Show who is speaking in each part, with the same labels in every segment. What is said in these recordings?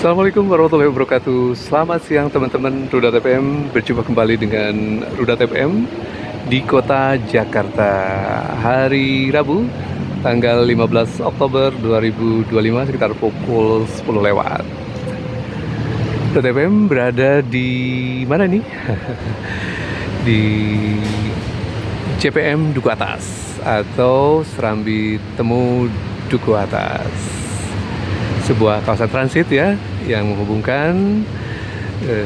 Speaker 1: Assalamualaikum warahmatullahi wabarakatuh. Selamat siang teman-teman Rudat FM. Berjumpa kembali dengan Rudat FM di kota Jakarta. Hari Rabu, tanggal 15 Oktober 2025 sekitar pukul 10 lewat. Rudat FM berada di mana nih? Di CPM Duku Atas atau Serambi Temu Duku Atas. Sebuah kawasan transit ya yang menghubungkan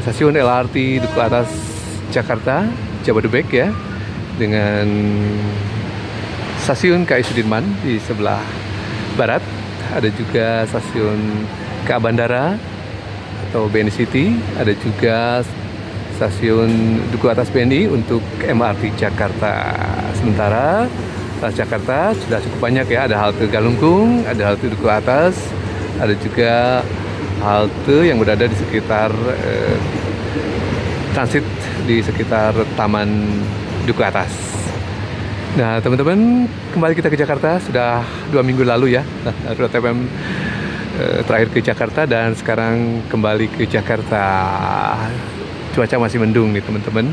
Speaker 1: stasiun LRT Duku Atas Jakarta, Jabodebek ya, dengan stasiun KAI Sudirman di sebelah barat. Ada juga stasiun KA Bandara atau BNI City, ada juga stasiun Duku Atas BNI untuk MRT Jakarta. Sementara Transjakarta sudah cukup banyak ya, ada halte Galunggung, ada halte Duku Atas, ada juga halte yang berada di sekitar transit di sekitar Taman Duku Atas. Nah teman-teman, kembali kita ke Jakarta sudah 2 minggu lalu ya. Rudat FM terakhir ke Jakarta dan sekarang kembali ke Jakarta. Cuaca masih mendung nih teman-teman.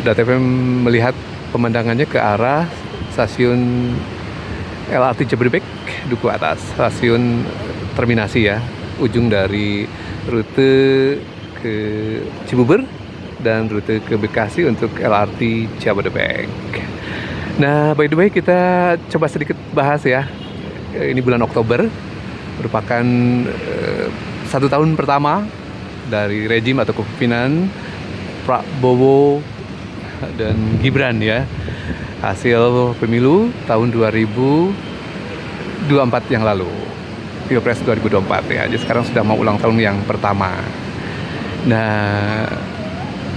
Speaker 1: Rudat FM melihat pemandangannya ke arah stasiun LRT Jabodebek Duku Atas, stasiun terminasi ya, ujung dari rute ke Cibubur dan rute ke Bekasi untuk LRT Jabodebek. Nah, by the way kita coba sedikit bahas ya. Ini bulan Oktober merupakan 1 tahun pertama dari rejim atau kepemimpinan Prabowo dan Gibran ya. Hasil pemilu tahun 2024 yang lalu, Pilpres 2024 ya. Jadi sekarang sudah mau ulang tahun yang pertama. Nah,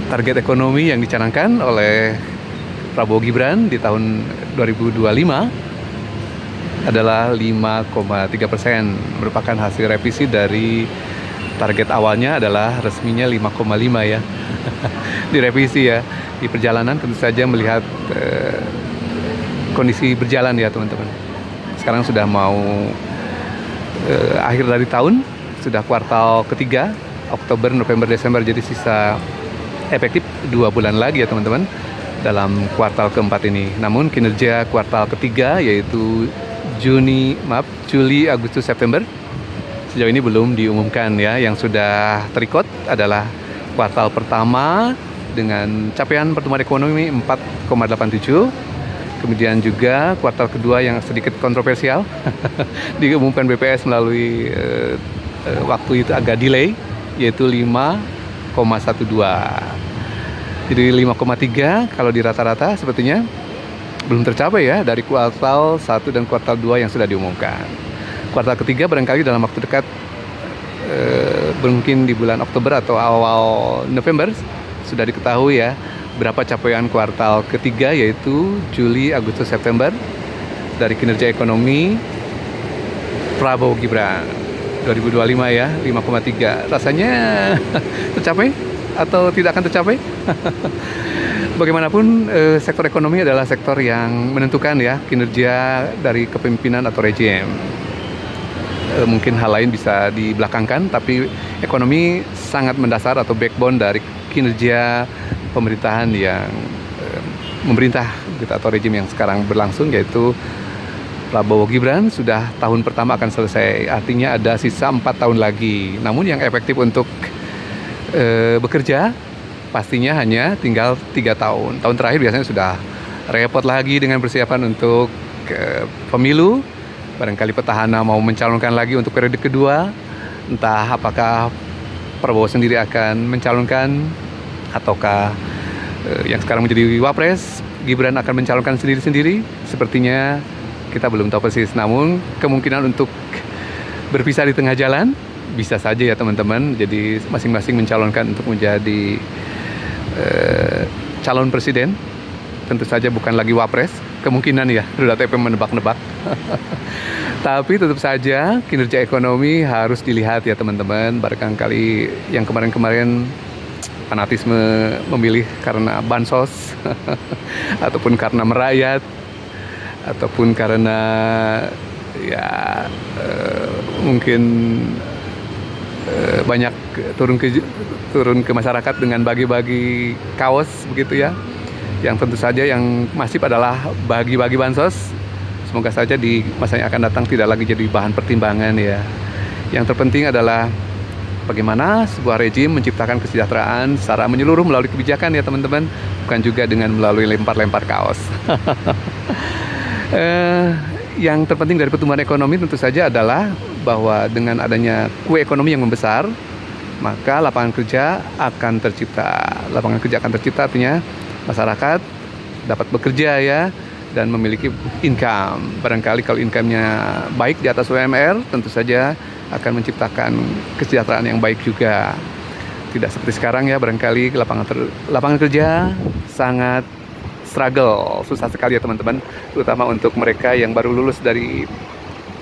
Speaker 1: target ekonomi yang dicanangkan oleh Prabowo Gibran di tahun 2025 adalah 5,3%, merupakan hasil revisi dari target awalnya adalah resminya 5,5 ya. Direvisi ya. Di perjalanan tentu saja melihat kondisi berjalan ya teman-teman. Sekarang sudah mau akhir dari tahun, sudah kuartal ketiga, Oktober, November, Desember, jadi sisa efektif 2 bulan lagi ya teman-teman dalam kuartal keempat ini. Namun kinerja kuartal ketiga yaitu Juli, Agustus, September sejauh ini belum diumumkan ya. Yang sudah terikot adalah kuartal pertama dengan capaian pertumbuhan ekonomi 4,87. Kemudian juga kuartal kedua yang sedikit kontroversial diumumkan BPS melalui waktu itu agak delay, yaitu 5,12. Jadi 5,3 kalau di rata-rata sepertinya belum tercapai ya dari kuartal 1 dan kuartal 2 yang sudah diumumkan. Kuartal ketiga barangkali dalam waktu dekat, mungkin di bulan Oktober atau awal November sudah diketahui ya berapa capaian kuartal ketiga, yaitu Juli, Agustus, September dari kinerja ekonomi Prabowo Gibran 2025 ya, 5,3. Rasanya tercapai atau tidak akan tercapai? Bagaimanapun sektor ekonomi adalah sektor yang menentukan ya kinerja dari kepemimpinan atau rejim. Mungkin hal lain bisa dibelakangkan, tapi ekonomi sangat mendasar atau backbone dari kinerja pemerintahan yang memerintah atau rejim yang sekarang berlangsung, yaitu Prabowo Gibran. Sudah tahun pertama akan selesai, artinya ada sisa 4 tahun lagi. Namun yang efektif untuk bekerja pastinya hanya tinggal 3 tahun. Tahun terakhir biasanya sudah repot lagi dengan persiapan untuk pemilu. Barangkali petahana mau mencalonkan lagi untuk periode kedua, entah apakah Prabowo sendiri akan mencalonkan ataukah yang sekarang menjadi Wapres Gibran akan mencalonkan sendiri-sendiri. Sepertinya kita belum tahu persis. Namun kemungkinan untuk berpisah di tengah jalan bisa saja ya teman-teman. Jadi masing-masing mencalonkan untuk menjadi calon presiden. Tentu saja bukan lagi Wapres. Kemungkinan ya, Rudat FM menebak-nebak. Tapi tetap saja kinerja ekonomi harus dilihat ya teman-teman. Barangkali yang kemarin-kemarin fanatisme memilih karena bansos ataupun karena merayat ataupun karena ya mungkin banyak turun ke masyarakat dengan bagi-bagi kaos begitu ya. Yang tentu saja yang masif adalah bagi-bagi bansos. Semoga saja di masa yang akan datang tidak lagi jadi bahan pertimbangan ya. Yang terpenting adalah bagaimana sebuah rejim menciptakan kesejahteraan secara menyeluruh melalui kebijakan ya teman-teman, bukan juga dengan melalui lempar-lempar kaos. Yang terpenting dari pertumbuhan ekonomi tentu saja adalah bahwa dengan adanya kue ekonomi yang membesar, maka lapangan kerja akan tercipta. Lapangan kerja akan tercipta artinya masyarakat dapat bekerja ya dan memiliki income. Barangkali kalau income-nya baik di atas UMR, tentu saja akan menciptakan kesejahteraan yang baik juga. Tidak seperti sekarang ya, barangkali lapangan kerja sangat struggle, susah sekali ya teman-teman, terutama untuk mereka yang baru lulus dari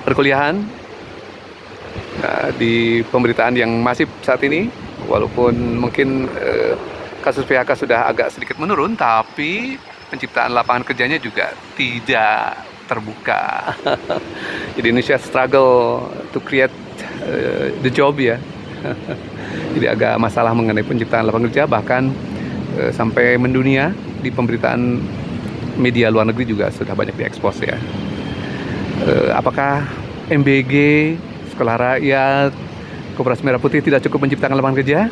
Speaker 1: perkuliahan. Di pemberitaan yang masif saat ini, walaupun mungkin kasus PHK sudah agak sedikit menurun, tapi penciptaan lapangan kerjanya juga tidak terbuka. Jadi Indonesia struggle to create the job ya. Jadi agak masalah mengenai penciptaan lapangan kerja, bahkan sampai mendunia di pemberitaan media luar negeri juga sudah banyak diekspos ya. Apakah MBG, Sekolah Rakyat, Koperasi Merah Putih tidak cukup menciptakan lapangan kerja?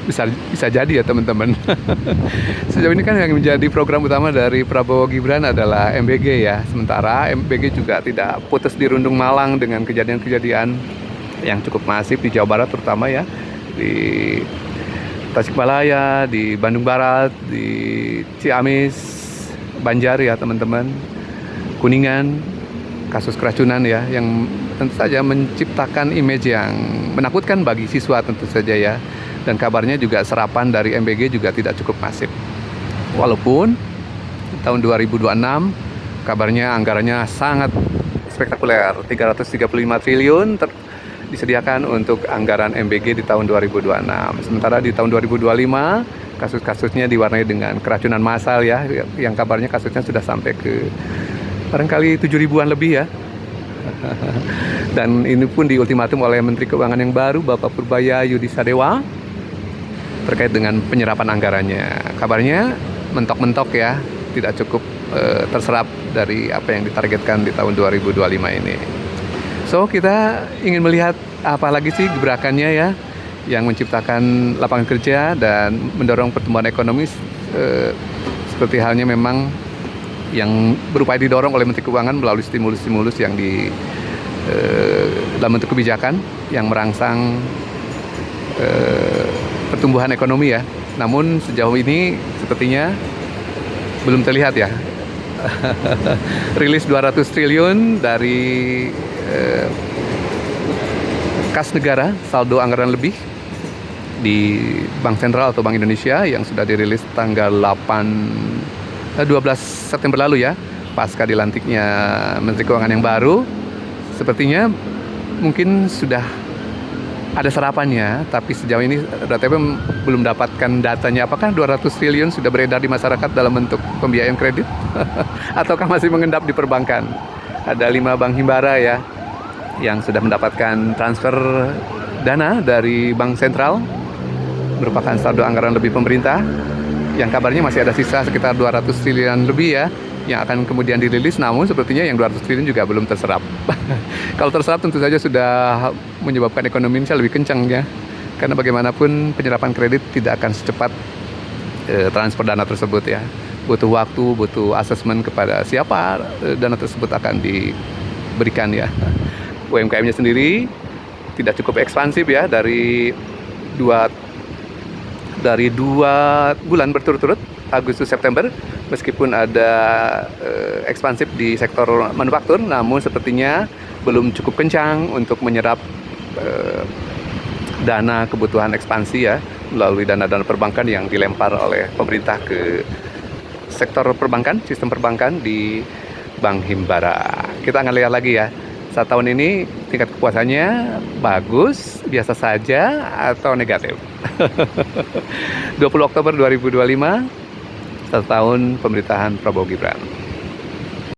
Speaker 1: Bisa jadi ya teman-teman. Sejauh ini kan yang menjadi program utama dari Prabowo Gibran adalah MBG ya. Sementara MBG juga tidak putus dirundung malang dengan kejadian-kejadian yang cukup masif di Jawa Barat terutama ya, di Tasikmalaya, di Bandung Barat, di Ciamis, Banjar ya teman-teman, Kuningan, kasus keracunan ya, yang tentu saja menciptakan image yang menakutkan bagi siswa tentu saja ya. Dan kabarnya juga serapan dari MBG juga tidak cukup masif. Walaupun tahun 2026 kabarnya anggarannya sangat spektakuler, 335 triliun disediakan untuk anggaran MBG di tahun 2026. Sementara di tahun 2025 kasus-kasusnya diwarnai dengan keracunan massal ya, yang kabarnya kasusnya sudah sampai ke barangkali 7.000-an lebih ya. Dan ini pun diultimatum oleh Menteri Keuangan yang baru, Bapak Purbaya Yudi Sadewa, terkait dengan penyerapan anggarannya. Kabarnya mentok-mentok ya, tidak cukup terserap dari apa yang ditargetkan di tahun 2025 ini. So kita ingin melihat apa lagi sih gebrakannya ya, yang menciptakan lapangan kerja dan mendorong pertumbuhan ekonomi, seperti halnya memang yang berupaya didorong oleh Menteri Keuangan melalui stimulus-stimulus yang dalam bentuk kebijakan yang merangsang pertumbuhan ekonomi ya. Namun sejauh ini sepertinya belum terlihat ya. Rilis 200 triliun dari kas negara, saldo anggaran lebih di Bank Sentral atau Bank Indonesia yang sudah dirilis tanggal 12 September lalu ya, pasca dilantiknya Menteri Keuangan yang baru. Sepertinya mungkin sudah ada serapannya, tapi sejauh ini RTPM belum dapatkan datanya. Apakah 200 triliun sudah beredar di masyarakat dalam bentuk pembiayaan kredit? Ataukah masih mengendap di perbankan? Ada 5 bank himbara ya, yang sudah mendapatkan transfer dana dari Bank Sentral, merupakan saldo anggaran lebih pemerintah, yang kabarnya masih ada sisa sekitar 200 triliun lebih ya, yang akan kemudian dirilis. Namun sepertinya yang 200 triliun juga belum terserap. Kalau terserap tentu saja sudah menyebabkan ekonomi Indonesia lebih kencang ya, karena bagaimanapun penyerapan kredit tidak akan secepat transfer dana tersebut ya. Butuh waktu, butuh asesmen kepada siapa dana tersebut akan diberikan ya. UMKM-nya sendiri tidak cukup ekspansif ya, dari dua bulan berturut-turut, Agustus September, meskipun ada ekspansif di sektor manufaktur, namun sepertinya belum cukup kencang untuk menyerap dana kebutuhan ekspansi ya, melalui dana-dana perbankan yang dilempar oleh pemerintah ke sektor perbankan, sistem perbankan di Bank Himbara. Kita akan lihat lagi ya, saat tahun ini tingkat kepuasannya bagus, biasa saja, atau negatif. 20 Oktober 2025, 1 tahun pemerintahan Prabowo Gibran.